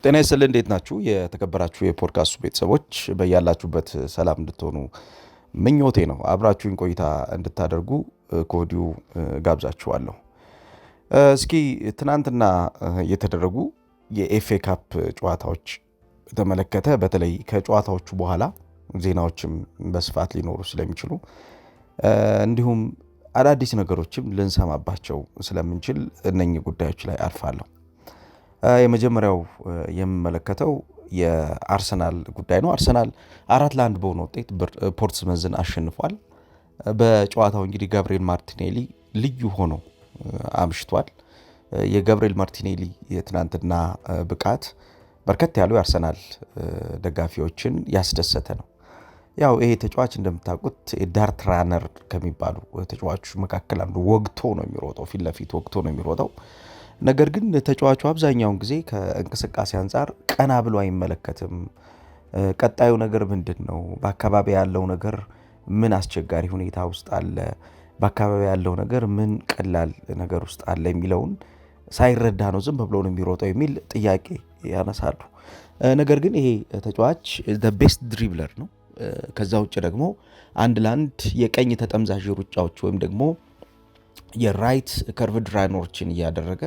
ጤና ይስጥልኝ እንዴት ናችሁ? የተከበራችሁ የፖድካስቱ ቤተሰቦች በያላችሁበት ሰላም እንድትሆኑ ምኞቴ ነው። አብራችሁን ቆይታ እንድታደርጉ ከወዲሁ ጋብዛችኋለሁ። እስኪ ትናንትና የተደረጉ የኤፍኤ ካፕ ጨዋታዎች በተመለከተ በተለይ ከጨዋታዎቹ በኋላ ዜናዎችም በስፋት ሊኖሩ ስለሚችሉ እንዲሁም አዳዲስ ነገሮችም ልንሰማባቸው ስለምንችል እነኚህ ጉዳዮች ላይ አልፋለሁ። የመጀመሪያው የምመለከተው የአርሰናል ጉዳይ ነው። አርሰናል 4-1 በሆነ ውጤት ፖርትስመዝን አሸንፏል። በጨዋታው እንግዲህ ጋብሪኤል ማርቲኔሊ ልዩ ሆኖ አምሽቷል። የጋብሪኤል ማርቲኔሊ የትናንትና ብቃት በርከት ያሉ የአርሰናል ደጋፊዎችን ያስደሰተ ነው። ያው ይሄ ተጫዋች እንደምታውቁት ዳርት ራነር ከሚባሉ ተጫዋቾች መካከል አንዱ ወግቶ ነው የሚሮጠው፣ ፊት ለፊት ወግቶ ነው የሚሮጠው። ነገር ግን ተጫዋቹ አብዛኛውን ጊዜ ከእንቅስቃሴ አንጻር ቀና ብሎ አይመለከትም። ቀጣዩ ነገር ምንድን ነው? በአካባቢ ያለው ነገር ምን አስቸጋሪ ሁኔታ ውስጥ አለ? በአካባቢ ያለው ነገር ምን ቀላል ነገር ውስጥ አለ የሚለውን ሳይረዳ ነው ዝም ብሎ ነው የሚሮጠው የሚል ጥያቄ ያነሳሉ። ነገር ግን ይሄ ተጫዋች ቤስት ድሪብለር ነው። ከዛ ውጭ ደግሞ አንድ ለአንድ የቀኝ ተጠምዛዥ ሩጫዎች ወይም ደግሞ የራይት ከርቭድ ራኖችን እያደረገ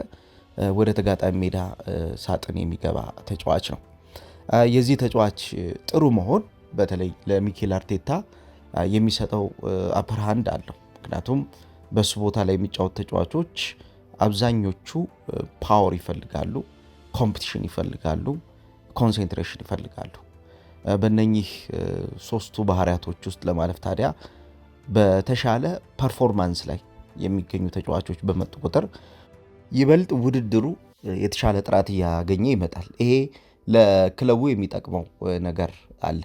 ወደ ተጋጣሚ ሜዳ ሳጥን የሚገባ ተጫዋች ነው። የዚህ ተጫዋች ጥሩ መሆን በተለይ ለሚኬል አርቴታ የሚሰጠው አፐር ሃንድ አለው። ምክንያቱም በሱ ቦታ ላይ የሚጫወቱ ተጫዋቾች አብዛኞቹ ፓወር ይፈልጋሉ፣ ኮምፒቲሽን ይፈልጋሉ፣ ኮንሴንትሬሽን ይፈልጋሉ። በእነኚህ ሶስቱ ባህሪያቶች ውስጥ ለማለፍ ታዲያ በተሻለ ፐርፎርማንስ ላይ የሚገኙ ተጫዋቾች በመጡ ቁጥር ይበልጥ ውድድሩ የተሻለ ጥራት እያገኘ ይመጣል። ይሄ ለክለቡ የሚጠቅመው ነገር አለ።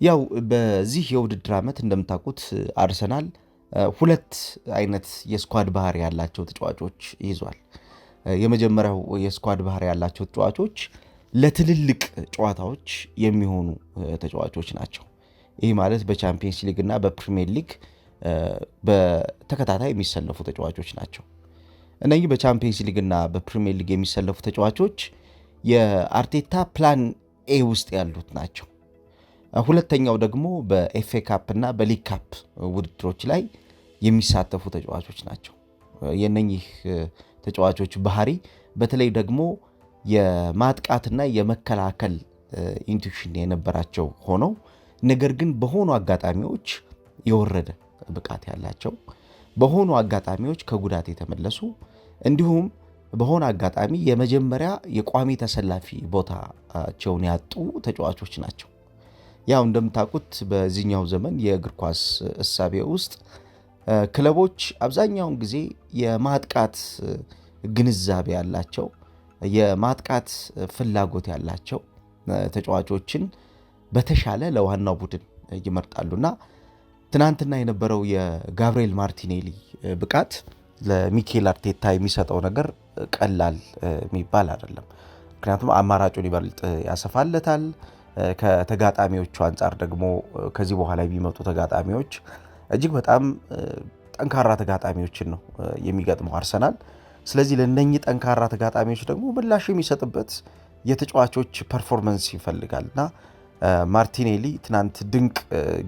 ያው በዚህ የውድድር ዓመት እንደምታውቁት አርሰናል ሁለት አይነት የስኳድ ባህሪ ያላቸው ተጫዋቾች ይዟል። የመጀመሪያው የስኳድ ባህሪ ያላቸው ተጫዋቾች ለትልልቅ ጨዋታዎች የሚሆኑ ተጫዋቾች ናቸው። ይህ ማለት በቻምፒየንስ ሊግ እና በፕሪሚየር ሊግ በተከታታይ የሚሰለፉ ተጫዋቾች ናቸው። እነዚህ በቻምፒየንስ ሊግ እና በፕሪሚየር ሊግ የሚሰለፉ ተጫዋቾች የአርቴታ ፕላን ኤ ውስጥ ያሉት ናቸው። ሁለተኛው ደግሞ በኤፍኤ ካፕ እና በሊግ ካፕ ውድድሮች ላይ የሚሳተፉ ተጫዋቾች ናቸው። የነኚህ ተጫዋቾች ባህሪ በተለይ ደግሞ የማጥቃትና የመከላከል ኢንቱዊሽን የነበራቸው ሆነው ነገር ግን በሆኑ አጋጣሚዎች የወረደ ብቃት ያላቸው፣ በሆኑ አጋጣሚዎች ከጉዳት የተመለሱ እንዲሁም በሆነ አጋጣሚ የመጀመሪያ የቋሚ ተሰላፊ ቦታቸውን ያጡ ተጫዋቾች ናቸው። ያው እንደምታውቁት በዚህኛው ዘመን የእግር ኳስ እሳቤ ውስጥ ክለቦች አብዛኛውን ጊዜ የማጥቃት ግንዛቤ ያላቸው፣ የማጥቃት ፍላጎት ያላቸው ተጫዋቾችን በተሻለ ለዋናው ቡድን ይመርጣሉና ትናንትና የነበረው የጋብሪኤል ማርቲኔሊ ብቃት ለሚኬል አርቴታ የሚሰጠው ነገር ቀላል የሚባል አይደለም። ምክንያቱም አማራጩን ይበልጥ ያሰፋለታል። ከተጋጣሚዎቹ አንጻር ደግሞ ከዚህ በኋላ የሚመጡ ተጋጣሚዎች እጅግ በጣም ጠንካራ ተጋጣሚዎችን ነው የሚገጥመው አርሰናል። ስለዚህ ለነኚህ ጠንካራ ተጋጣሚዎች ደግሞ ምላሽ የሚሰጥበት የተጫዋቾች ፐርፎርመንስ ይፈልጋልና ማርቲኔሊ ትናንት ድንቅ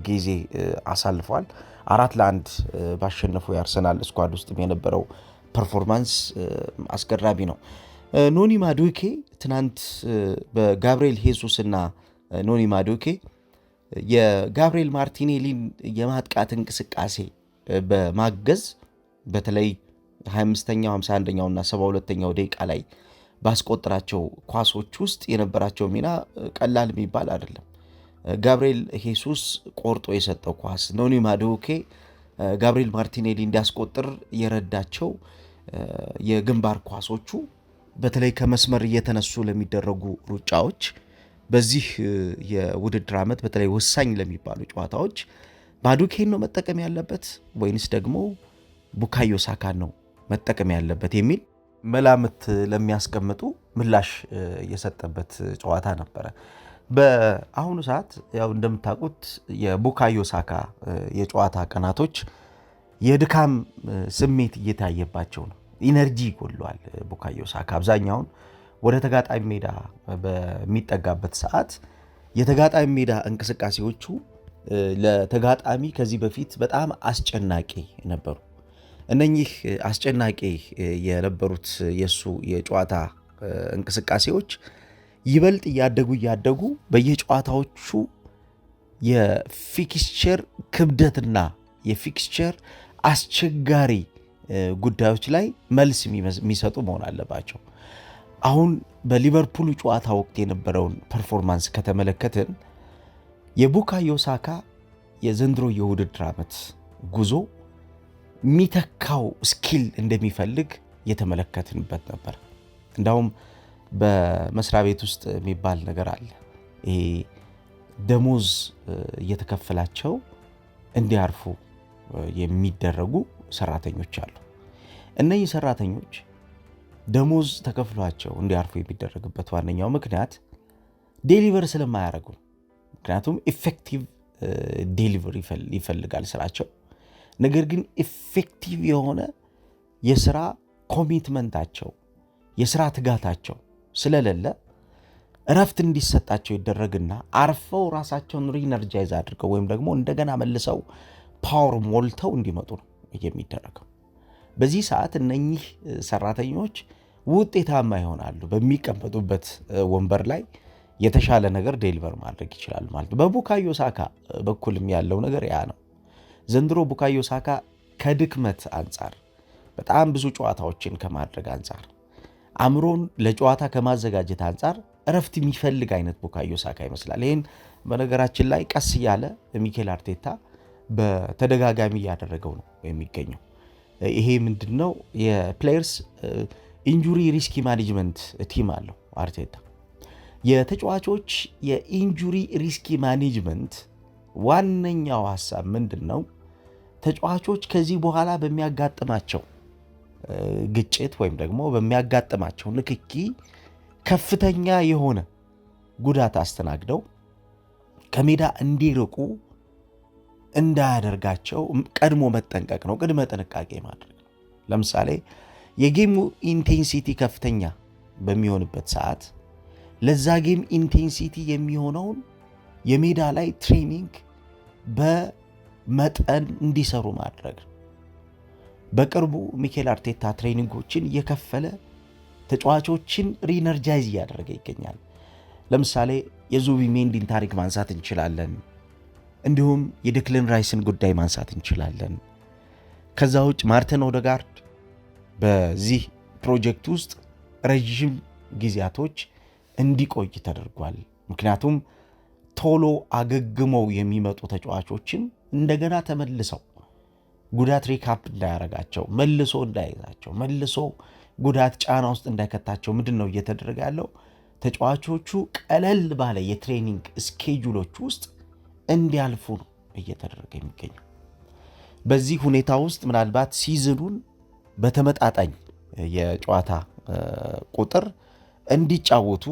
ጊዜ አሳልፏል። 4-1 ባሸነፈው የአርሰናል ስኳድ ውስጥ የነበረው ፐርፎርማንስ አስገራሚ ነው። ኖኒ ማዱኬ ትናንት በጋብሪኤል ሄሱስ እና ኖኒ ማዱኬ የጋብሪኤል ማርቲኔሊን የማጥቃት እንቅስቃሴ በማገዝ በተለይ 25ኛው 51ኛው እና 72ኛው ደቂቃ ላይ ባስቆጠራቸው ኳሶች ውስጥ የነበራቸው ሚና ቀላል የሚባል አይደለም። ጋብሪኤል ሄሱስ ቆርጦ የሰጠው ኳስ፣ ኖኒ ማዱኬ ጋብሪኤል ማርቲኔሊ እንዲያስቆጥር የረዳቸው የግንባር ኳሶቹ በተለይ ከመስመር እየተነሱ ለሚደረጉ ሩጫዎች በዚህ የውድድር ዓመት በተለይ ወሳኝ ለሚባሉ ጨዋታዎች ማዱኬን ነው መጠቀም ያለበት ወይንስ ደግሞ ቡካዮ ሳካን ነው መጠቀም ያለበት የሚል መላምት ለሚያስቀምጡ ምላሽ የሰጠበት ጨዋታ ነበረ። በአሁኑ ሰዓት ያው እንደምታውቁት የቡካዮ ሳካ የጨዋታ ቀናቶች የድካም ስሜት እየታየባቸው ነው። ኢነርጂ ይጎለዋል ቡካዮ ሳካ። አብዛኛውን ወደ ተጋጣሚ ሜዳ በሚጠጋበት ሰዓት የተጋጣሚ ሜዳ እንቅስቃሴዎቹ ለተጋጣሚ ከዚህ በፊት በጣም አስጨናቂ ነበሩ። እነኚህ አስጨናቂ የነበሩት የሱ የጨዋታ እንቅስቃሴዎች ይበልጥ እያደጉ በየጨዋታዎቹ የፊክስቸር ክብደትና የፊክስቸር አስቸጋሪ ጉዳዮች ላይ መልስ የሚሰጡ መሆን አለባቸው። አሁን በሊቨርፑል ጨዋታ ወቅት የነበረውን ፐርፎርማንስ ከተመለከትን የቡካዮ ሳካ የዘንድሮ የውድድር ዓመት ጉዞ የሚተካው ስኪል እንደሚፈልግ የተመለከትንበት ነበር። እንዳውም በመስሪያ ቤት ውስጥ የሚባል ነገር አለ። ይሄ ደሞዝ እየተከፈላቸው እንዲያርፉ የሚደረጉ ሰራተኞች አሉ። እነዚህ ሰራተኞች ደሞዝ ተከፍሏቸው እንዲያርፉ የሚደረግበት ዋነኛው ምክንያት ዴሊቨር ስለማያደርጉ፣ ምክንያቱም ኢፌክቲቭ ዴሊቨር ይፈልጋል ስራቸው። ነገር ግን ኢፌክቲቭ የሆነ የስራ ኮሚትመንታቸው የስራ ትጋታቸው ስለሌለ እረፍት እንዲሰጣቸው ይደረግና አርፈው ራሳቸውን ሪኢነርጃይዝ አድርገው ወይም ደግሞ እንደገና መልሰው ፓወር ሞልተው እንዲመጡ ነው የሚደረገው። በዚህ ሰዓት እነኚህ ሰራተኞች ውጤታማ ይሆናሉ። በሚቀመጡበት ወንበር ላይ የተሻለ ነገር ዴሊቨር ማድረግ ይችላሉ ማለት ነው። በቡካዮ ሳካ በኩልም ያለው ነገር ያ ነው። ዘንድሮ ቡካዮ ሳካ ከድክመት አንጻር በጣም ብዙ ጨዋታዎችን ከማድረግ አንጻር አእምሮን ለጨዋታ ከማዘጋጀት አንጻር እረፍት የሚፈልግ አይነት ቡካዮ ሳካ ይመስላል። ይህን በነገራችን ላይ ቀስ እያለ ሚኬል አርቴታ በተደጋጋሚ እያደረገው ነው የሚገኘው። ይሄ ምንድነው? የፕሌየርስ ኢንጁሪ ሪስክ ማኔጅመንት ቲም አለው አርቴታ። የተጫዋቾች የኢንጁሪ ሪስክ ማኔጅመንት ዋነኛው ሐሳብ ምንድነው? ተጫዋቾች ከዚህ በኋላ በሚያጋጥማቸው ግጭት ወይም ደግሞ በሚያጋጥማቸው ንክኪ ከፍተኛ የሆነ ጉዳት አስተናግደው ከሜዳ እንዲርቁ እንዳያደርጋቸው ቀድሞ መጠንቀቅ ነው፣ ቅድመ ጥንቃቄ ማድረግ ነው። ለምሳሌ የጌሙ ኢንቴንሲቲ ከፍተኛ በሚሆንበት ሰዓት ለዛ ጌም ኢንቴንሲቲ የሚሆነውን የሜዳ ላይ ትሬኒንግ በመጠን እንዲሰሩ ማድረግ ነው። በቅርቡ ሚኬል አርቴታ ትሬኒንጎችን እየከፈለ ተጫዋቾችን ሪኢነርጃይዝ እያደረገ ይገኛል። ለምሳሌ የዙቢሜንዲን ታሪክ ማንሳት እንችላለን። እንዲሁም የዴክለን ራይስን ጉዳይ ማንሳት እንችላለን። ከዛ ውጭ ማርቲን ኦዴጋርድ በዚህ ፕሮጀክት ውስጥ ረጅም ጊዜያቶች እንዲቆይ ተደርጓል። ምክንያቱም ቶሎ አገግመው የሚመጡ ተጫዋቾችን እንደገና ተመልሰው ጉዳት ሪካፕ እንዳያረጋቸው፣ መልሶ እንዳይዛቸው፣ መልሶ ጉዳት ጫና ውስጥ እንዳይከታቸው ምንድነው እየተደረገ ያለው? ተጫዋቾቹ ቀለል ባለ የትሬኒንግ ስኬጁሎች ውስጥ እንዲያልፉ ነው እየተደረገ የሚገኘው። በዚህ ሁኔታ ውስጥ ምናልባት ሲዝኑን በተመጣጣኝ የጨዋታ ቁጥር እንዲጫወቱ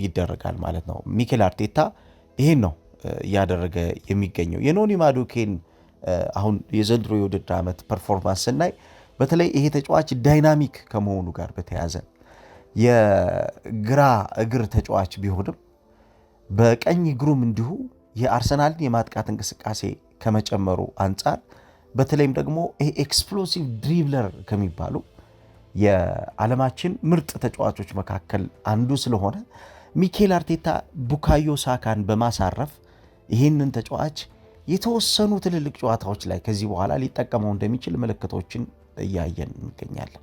ይደረጋል ማለት ነው። ሚኬል አርቴታ ይሄን ነው እያደረገ የሚገኘው። የኖኒ ማዱኬን አሁን የዘንድሮ የውድድር ዓመት ፐርፎርማንስ ስናይ በተለይ ይሄ ተጫዋች ዳይናሚክ ከመሆኑ ጋር በተያያዘ የግራ እግር ተጫዋች ቢሆንም በቀኝ እግሩም እንዲሁ የአርሰናልን የማጥቃት እንቅስቃሴ ከመጨመሩ አንጻር በተለይም ደግሞ ይሄ ኤክስፕሎሲቭ ድሪብለር ከሚባሉ የዓለማችን ምርጥ ተጫዋቾች መካከል አንዱ ስለሆነ ሚኬል አርቴታ ቡካዮ ሳካን በማሳረፍ ይህንን ተጫዋች የተወሰኑ ትልልቅ ጨዋታዎች ላይ ከዚህ በኋላ ሊጠቀመው እንደሚችል ምልክቶችን እያየን እንገኛለን።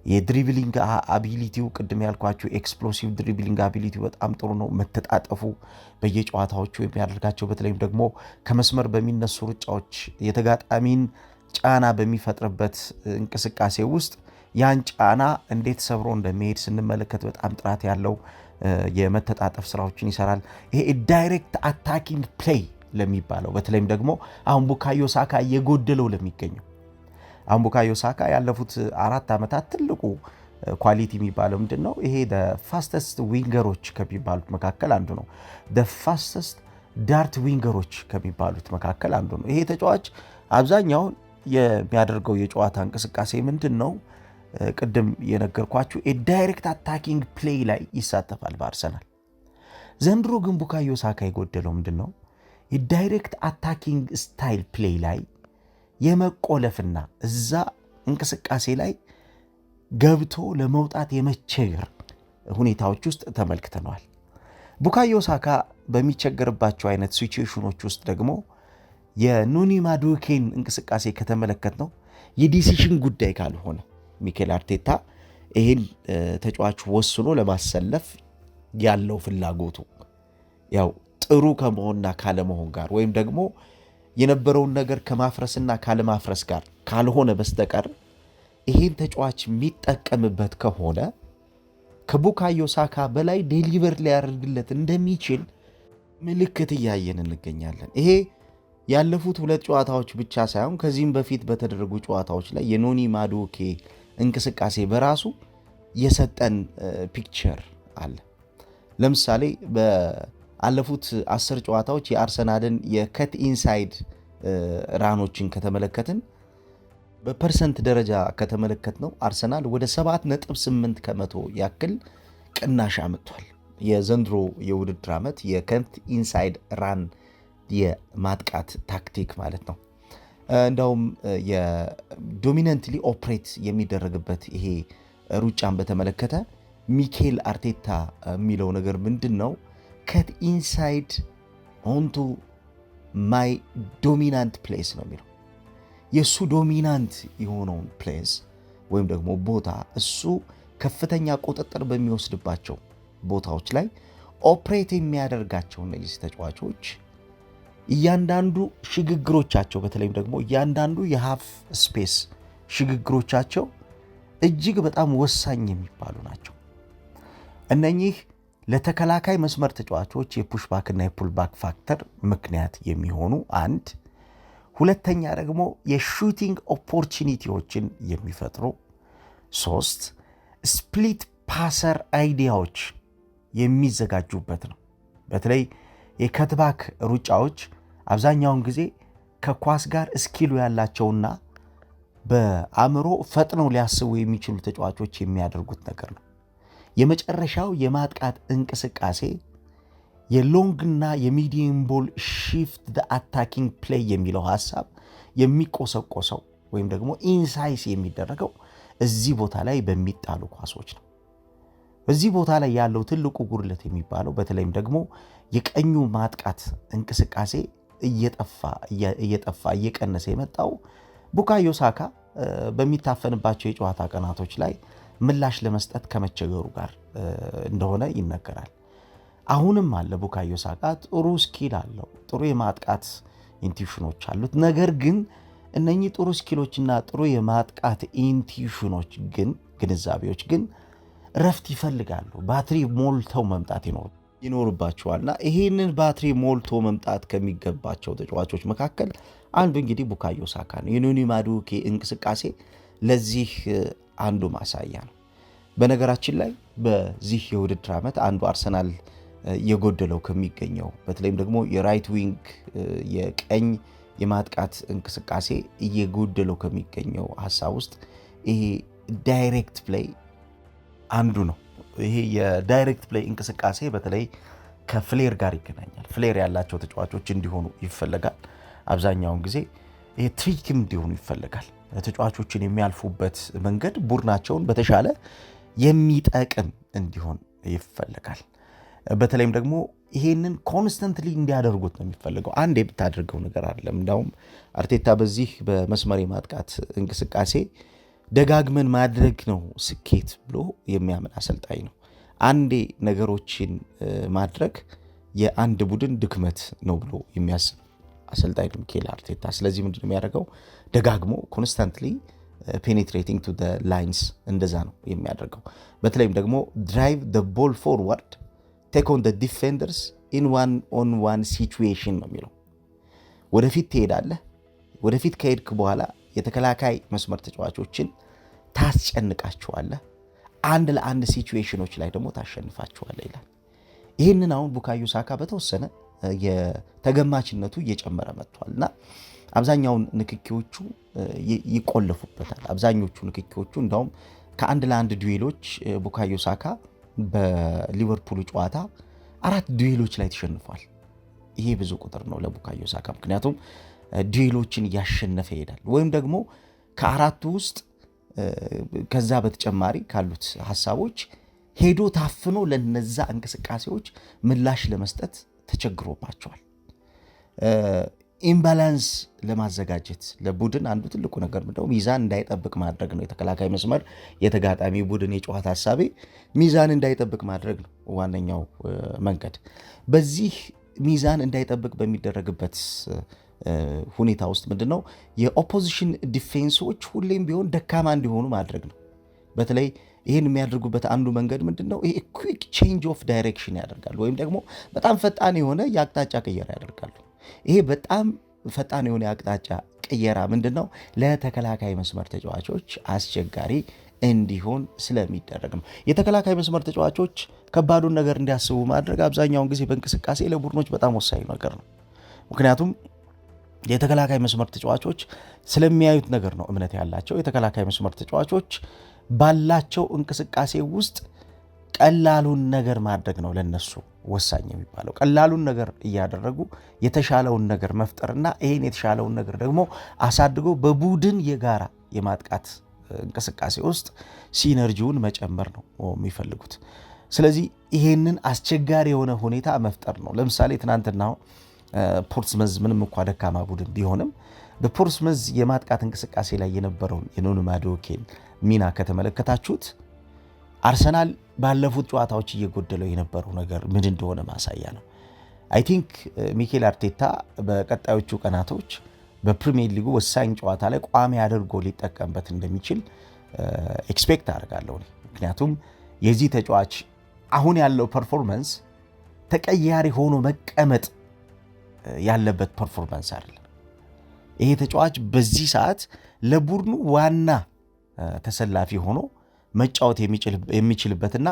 የድሪብሊንግ አቢሊቲው ቅድም ያልኳችሁ ኤክስፕሎሲቭ ድሪብሊንግ አቢሊቲው በጣም ጥሩ ነው። መተጣጠፉ በየጨዋታዎቹ የሚያደርጋቸው በተለይም ደግሞ ከመስመር በሚነሱ ሩጫዎች የተጋጣሚን ጫና በሚፈጥርበት እንቅስቃሴ ውስጥ ያን ጫና እንዴት ሰብሮ እንደሚሄድ ስንመለከት በጣም ጥራት ያለው የመተጣጠፍ ስራዎችን ይሰራል። ይሄ ዳይሬክት አታኪንግ ፕሌይ ለሚባለው በተለይም ደግሞ አሁን ቡካዮ ሳካ እየጎደለው ለሚገኘው አሁን ቡካዮ ሳካ ያለፉት 4 ዓመታት ትልቁ ኳሊቲ የሚባለው ምንድነው? ይሄ ፋስተስት ዊንገሮች ከሚባሉት መካከል አንዱ ነው። ፋስተስት ዳርት ዊንገሮች ከሚባሉት መካከል አንዱ ነው። ይሄ ተጫዋች አብዛኛውን የሚያደርገው የጨዋታ እንቅስቃሴ ምንድነው? ቅድም የነገርኳችሁ የዳይሬክት አታኪንግ ፕሌይ ላይ ይሳተፋል በአርሰናል። ዘንድሮ ግን ቡካዮ ሳካ የጎደለው ምንድን ነው? የዳይሬክት አታኪንግ ስታይል ፕሌይ ላይ የመቆለፍና እዛ እንቅስቃሴ ላይ ገብቶ ለመውጣት የመቸገር ሁኔታዎች ውስጥ ተመልክተነዋል። ቡካዮ ሳካ በሚቸገርባቸው አይነት ሲቹዌሽኖች ውስጥ ደግሞ የኑኒ ማዱኬን እንቅስቃሴ ከተመለከት ነው የዲሲሽን ጉዳይ ካልሆነ ሚኬል አርቴታ ይህን ተጫዋች ወስኖ ለማሰለፍ ያለው ፍላጎቱ ያው ጥሩ ከመሆንና ካለመሆን ጋር ወይም ደግሞ የነበረውን ነገር ከማፍረስና ካለማፍረስ ጋር ካልሆነ በስተቀር ይህን ተጫዋች የሚጠቀምበት ከሆነ ከቡካዮ ሳካ በላይ ዴሊቨር ሊያደርግለት እንደሚችል ምልክት እያየን እንገኛለን። ይሄ ያለፉት 2 ጨዋታዎች ብቻ ሳይሆን ከዚህም በፊት በተደረጉ ጨዋታዎች ላይ የኖኒ ማዱኬ እንቅስቃሴ በራሱ የሰጠን ፒክቸር አለ። ለምሳሌ በአለፉት 10 ጨዋታዎች የአርሰናልን የከት ኢንሳይድ ራኖችን ከተመለከትን በፐርሰንት ደረጃ ከተመለከት ነው አርሰናል ወደ 7.8 ከመቶ ያክል ቅናሽ አምጥቷል። የዘንድሮ የውድድር ዓመት የከት ኢንሳይድ ራን የማጥቃት ታክቲክ ማለት ነው። እንዳውም የዶሚናንትሊ ኦፕሬት የሚደረግበት ይሄ ሩጫን በተመለከተ ሚኬል አርቴታ የሚለው ነገር ምንድን ነው? ከት ኢንሳይድ ኦንቱ ማይ ዶሚናንት ፕሌስ ነው የሚለው። የእሱ ዶሚናንት የሆነውን ፕሌስ ወይም ደግሞ ቦታ እሱ ከፍተኛ ቁጥጥር በሚወስድባቸው ቦታዎች ላይ ኦፕሬት የሚያደርጋቸው እነዚህ ተጫዋቾች እያንዳንዱ ሽግግሮቻቸው በተለይም ደግሞ እያንዳንዱ የሃፍ ስፔስ ሽግግሮቻቸው እጅግ በጣም ወሳኝ የሚባሉ ናቸው። እነኚህ ለተከላካይ መስመር ተጫዋቾች የፑሽባክ እና የፑልባክ ፋክተር ምክንያት የሚሆኑ አንድ፣ ሁለተኛ ደግሞ የሹቲንግ ኦፖርቹኒቲዎችን የሚፈጥሩ 3 ስፕሊት ፓሰር አይዲያዎች የሚዘጋጁበት ነው። በተለይ የከትባክ ሩጫዎች አብዛኛውን ጊዜ ከኳስ ጋር እስኪሉ ያላቸውና በአእምሮ ፈጥነው ሊያስቡ የሚችሉ ተጫዋቾች የሚያደርጉት ነገር ነው። የመጨረሻው የማጥቃት እንቅስቃሴ የሎንግና የሚዲየም ቦል ሺፍት ዘ አታኪንግ ፕሌይ የሚለው ሐሳብ የሚቆሰቆሰው ወይም ደግሞ ኢንሳይስ የሚደረገው እዚህ ቦታ ላይ በሚጣሉ ኳሶች ነው። በዚህ ቦታ ላይ ያለው ትልቁ ጉድለት የሚባለው በተለይም ደግሞ የቀኙ ማጥቃት እንቅስቃሴ እየጠፋ እየቀነሰ የመጣው ቡካዮ ሳካ በሚታፈንባቸው የጨዋታ ቀናቶች ላይ ምላሽ ለመስጠት ከመቸገሩ ጋር እንደሆነ ይነገራል። አሁንም አለ ቡካዮ ሳካ ጥሩ ስኪል አለው፣ ጥሩ የማጥቃት ኢንቲዩሽኖች አሉት። ነገር ግን እነኚህ ጥሩ ስኪሎችና ጥሩ የማጥቃት ኢንቲዩሽኖች ግን ግንዛቤዎች ግን ረፍት ይፈልጋሉ። ባትሪ ሞልተው መምጣት ይኖርባቸዋልና ይሄንን ባትሪ ሞልቶ መምጣት ከሚገባቸው ተጫዋቾች መካከል አንዱ እንግዲህ ቡካዮ ሳካ ነው። የኑኒ ማዱኬ እንቅስቃሴ ለዚህ አንዱ ማሳያ ነው። በነገራችን ላይ በዚህ የውድድር ዓመት አንዱ አርሰናል የጎደለው ከሚገኘው በተለይም ደግሞ የራይት ዊንግ የቀኝ የማጥቃት እንቅስቃሴ እየጎደለው ከሚገኘው ሐሳብ ውስጥ ይሄ ዳይሬክት ፕሌይ አንዱ ነው። ይሄ የዳይሬክት ፕሌይ እንቅስቃሴ በተለይ ከፍሌር ጋር ይገናኛል። ፍሌር ያላቸው ተጫዋቾች እንዲሆኑ ይፈለጋል። አብዛኛውን ጊዜ ይሄ ትሪክም እንዲሆኑ ይፈለጋል። ተጫዋቾችን የሚያልፉበት መንገድ ቡድናቸውን በተሻለ የሚጠቅም እንዲሆን ይፈለጋል። በተለይም ደግሞ ይሄንን ኮንስተንትሊ እንዲያደርጉት ነው የሚፈልገው። አንድ የምታደርገው ነገር አይደለም። እንዳውም አርቴታ በዚህ በመስመር የማጥቃት እንቅስቃሴ ደጋግመን ማድረግ ነው ስኬት ብሎ የሚያምን አሰልጣኝ ነው። አንዴ ነገሮችን ማድረግ የአንድ ቡድን ድክመት ነው ብሎ የሚያስብ አሰልጣኝ ነው ሚኬል አርቴታ። ስለዚህ ምንድን ነው የሚያደርገው? ደጋግሞ ኮንስታንትሊ ፔኔትሬቲንግ ቱ ዘ ላይንስ እንደዛ ነው የሚያደርገው። በተለይም ደግሞ ድራይቭ ዘ ቦል ፎርዋርድ ቴክ ኦን ዘ ዲፌንደርስ ኢን ዋን ኦን ዋን ሲቹዌሽን ነው የሚለው። ወደፊት ትሄዳለህ። ወደፊት ከሄድክ በኋላ የተከላካይ መስመር ተጫዋቾችን ታስጨንቃቸዋለህ፣ አንድ ለአንድ ሲቹዌሽኖች ላይ ደግሞ ታሸንፋቸዋለህ ይላል። ይህንን አሁን ቡካዮ ሳካ በተወሰነ የተገማችነቱ እየጨመረ መጥቷል እና አብዛኛውን ንክኪዎቹ ይቆለፉበታል። አብዛኞቹ ንክኪዎቹ እንዳውም ከአንድ ለአንድ ዱዌሎች ቡካዮ ሳካ በሊቨርፑል ጨዋታ 4 ዱዌሎች ላይ ተሸንፏል። ይሄ ብዙ ቁጥር ነው ለቡካዮ ሳካ፣ ምክንያቱም ዱዌሎችን እያሸነፈ ይሄዳል። ወይም ደግሞ ከአራቱ ውስጥ ከዛ በተጨማሪ ካሉት ሀሳቦች ሄዶ ታፍኖ ለነዛ እንቅስቃሴዎች ምላሽ ለመስጠት ተቸግሮባቸዋል። ኢምባላንስ ለማዘጋጀት ለቡድን አንዱ ትልቁ ነገር ምንድነው? ሚዛን እንዳይጠብቅ ማድረግ ነው። የተከላካይ መስመር የተጋጣሚ ቡድን የጨዋታ ሀሳቤ ሚዛን እንዳይጠብቅ ማድረግ ነው ዋነኛው መንገድ። በዚህ ሚዛን እንዳይጠብቅ በሚደረግበት ሁኔታ ውስጥ ምንድነው የኦፖዚሽን ዲፌንሶች ሁሌም ቢሆን ደካማ እንዲሆኑ ማድረግ ነው። በተለይ ይህን የሚያደርጉበት አንዱ መንገድ ምንድነው? ይሄ ኩዊክ ቼንጅ ኦፍ ዳይሬክሽን ያደርጋሉ፣ ወይም ደግሞ በጣም ፈጣን የሆነ የአቅጣጫ ቅየራ ያደርጋሉ። ይሄ በጣም ፈጣን የሆነ የአቅጣጫ ቅየራ ምንድነው ለተከላካይ መስመር ተጫዋቾች አስቸጋሪ እንዲሆን ስለሚደረግ ነው። የተከላካይ መስመር ተጫዋቾች ከባዱን ነገር እንዲያስቡ ማድረግ አብዛኛውን ጊዜ በእንቅስቃሴ ለቡድኖች በጣም ወሳኝ ነገር ነው። ምክንያቱም የተከላካይ መስመር ተጫዋቾች ስለሚያዩት ነገር ነው እምነት ያላቸው። የተከላካይ መስመር ተጫዋቾች ባላቸው እንቅስቃሴ ውስጥ ቀላሉን ነገር ማድረግ ነው ለነሱ ወሳኝ የሚባለው። ቀላሉን ነገር እያደረጉ የተሻለውን ነገር መፍጠርና ይሄን የተሻለውን ነገር ደግሞ አሳድጎ በቡድን የጋራ የማጥቃት እንቅስቃሴ ውስጥ ሲነርጂውን መጨመር ነው የሚፈልጉት። ስለዚህ ይሄንን አስቸጋሪ የሆነ ሁኔታ መፍጠር ነው። ለምሳሌ ትናንትና ፖርትስመዝ ምንም እንኳ ደካማ ቡድን ቢሆንም በፖርትስመዝ የማጥቃት እንቅስቃሴ ላይ የነበረውን የኑኖ ማዱዌኬን ሚና ከተመለከታችሁት አርሰናል ባለፉት ጨዋታዎች እየጎደለው የነበረው ነገር ምን እንደሆነ ማሳያ ነው። አይ ቲንክ ሚኬል አርቴታ በቀጣዮቹ ቀናቶች በፕሪሚየር ሊጉ ወሳኝ ጨዋታ ላይ ቋሚ አድርጎ ሊጠቀምበት እንደሚችል ኤክስፔክት አድርጋለሁ። ምክንያቱም የዚህ ተጫዋች አሁን ያለው ፐርፎርማንስ ተቀያሪ ሆኖ መቀመጥ ያለበት ፐርፎርማንስ አይደለም። ይሄ ተጫዋች በዚህ ሰዓት ለቡድኑ ዋና ተሰላፊ ሆኖ መጫወት የሚችልበትና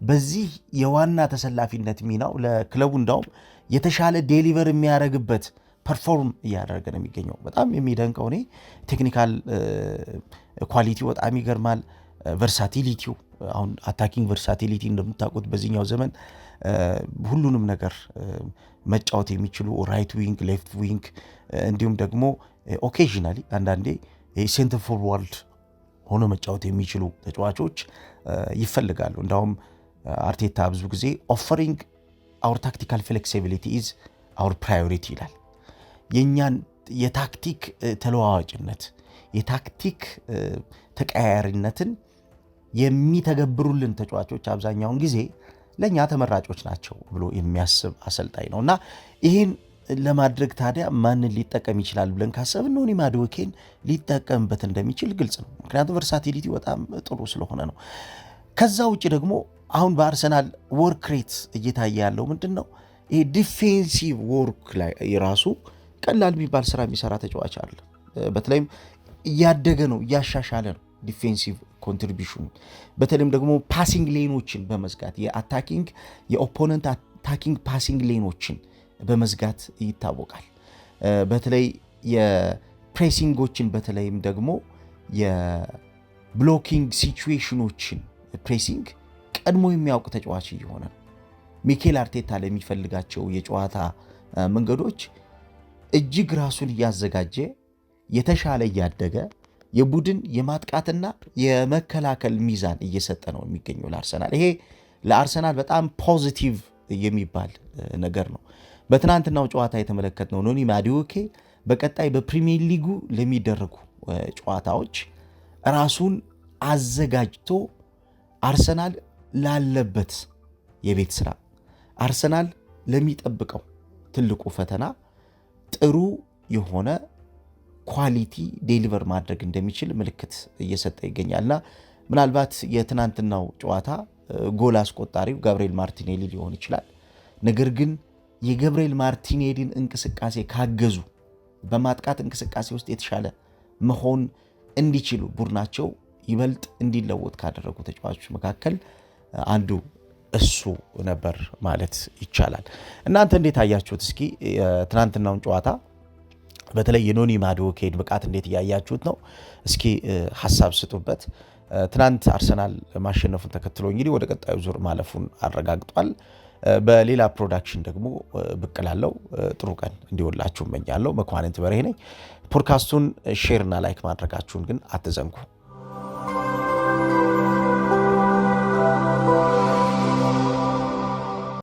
በዚህ የዋና ተሰላፊነት ሚናው ለክለቡ እንዳውም የተሻለ ዴሊቨር የሚያደርግበት ፐርፎርም እያደረገ ነው የሚገኘው። በጣም የሚደንቀው እኔ ቴክኒካል ኳሊቲው በጣም ይገርማል። ቨርሳቲሊቲው፣ አሁን አታኪንግ ቨርሳቲሊቲ እንደምታውቁት በዚህኛው ዘመን ሁሉንም ነገር መጫወት የሚችሉ ራይት ዊንግ፣ ሌፍት ዊንግ እንዲሁም ደግሞ ኦኬዥናሊ አንዳንዴ ሴንተር ፎርዋርድ ሆኖ መጫወት የሚችሉ ተጫዋቾች ይፈልጋሉ። እንዳውም አርቴታ ብዙ ጊዜ ኦፈሪንግ አውር ታክቲካል ፍሌክሲቢሊቲ ኢዝ አውር ፕራዮሪቲ ይላል። የእኛን የታክቲክ ተለዋዋጭነት የታክቲክ ተቀያያሪነትን የሚተገብሩልን ተጫዋቾች አብዛኛውን ጊዜ ለእኛ ተመራጮች ናቸው ብሎ የሚያስብ አሰልጣኝ ነው። እና ይህን ለማድረግ ታዲያ ማንን ሊጠቀም ይችላል ብለን ካሰብን ኑኖ ማዱዌኬን ሊጠቀምበት እንደሚችል ግልጽ ነው። ምክንያቱም ቨርሳቲሊቲ በጣም ጥሩ ስለሆነ ነው። ከዛ ውጭ ደግሞ አሁን በአርሰናል ወርክ ሬት እየታየ ያለው ምንድን ነው? ይሄ ዲፌንሲቭ ወርክ ላይ የራሱ ቀላል የሚባል ስራ የሚሰራ ተጫዋች አለ። በተለይም እያደገ ነው፣ እያሻሻለ ነው ዲፌንሲቭ ኮንትሪቢሽኑ። በተለይም ደግሞ ፓሲንግ ሌኖችን በመዝጋት የአታኪንግ የኦፖነንት አታኪንግ ፓሲንግ ሌኖችን በመዝጋት ይታወቃል። በተለይ የፕሬሲንጎችን በተለይም ደግሞ የብሎኪንግ ሲቹዌሽኖችን ፕሬሲንግ ቀድሞ የሚያውቅ ተጫዋች እየሆነ ነው። ሚኬል አርቴታ ለሚፈልጋቸው የጨዋታ መንገዶች እጅግ ራሱን እያዘጋጀ የተሻለ እያደገ የቡድን የማጥቃትና የመከላከል ሚዛን እየሰጠ ነው የሚገኘው ለአርሰናል። ይሄ ለአርሰናል በጣም ፖዚቲቭ የሚባል ነገር ነው። በትናንትናው ጨዋታ የተመለከትነው ኑኖ ማዱዌኬ በቀጣይ በፕሪሚየር ሊጉ ለሚደረጉ ጨዋታዎች ራሱን አዘጋጅቶ አርሰናል ላለበት የቤት ስራ፣ አርሰናል ለሚጠብቀው ትልቁ ፈተና ጥሩ የሆነ ኳሊቲ ዴሊቨር ማድረግ እንደሚችል ምልክት እየሰጠ ይገኛልና ምናልባት የትናንትናው ጨዋታ ጎል አስቆጣሪው ጋብሪኤል ማርቲኔሊ ሊሆን ይችላል። ነገር ግን የጋብሪኤል ማርቲኔሊን እንቅስቃሴ ካገዙ በማጥቃት እንቅስቃሴ ውስጥ የተሻለ መሆን እንዲችሉ ቡድናቸው ይበልጥ እንዲለወጥ ካደረጉ ተጫዋቾች መካከል አንዱ እሱ ነበር ማለት ይቻላል። እናንተ እንዴት አያችሁት? እስኪ የትናንትናውን ጨዋታ በተለይ የኖኒ ማዱኬን ብቃት እንዴት እያያችሁት ነው? እስኪ ሀሳብ ስጡበት። ትናንት አርሰናል ማሸነፉን ተከትሎ እንግዲህ ወደ ቀጣዩ ዙር ማለፉን አረጋግጧል። በሌላ ፕሮዳክሽን ደግሞ ብቅ እላለሁ። ጥሩ ቀን እንዲሆንላችሁ እመኛለሁ። መኳንንት በርሄ ነኝ። ፖድካስቱን ሼርና ላይክ ማድረጋችሁን ግን አትዘንጉ።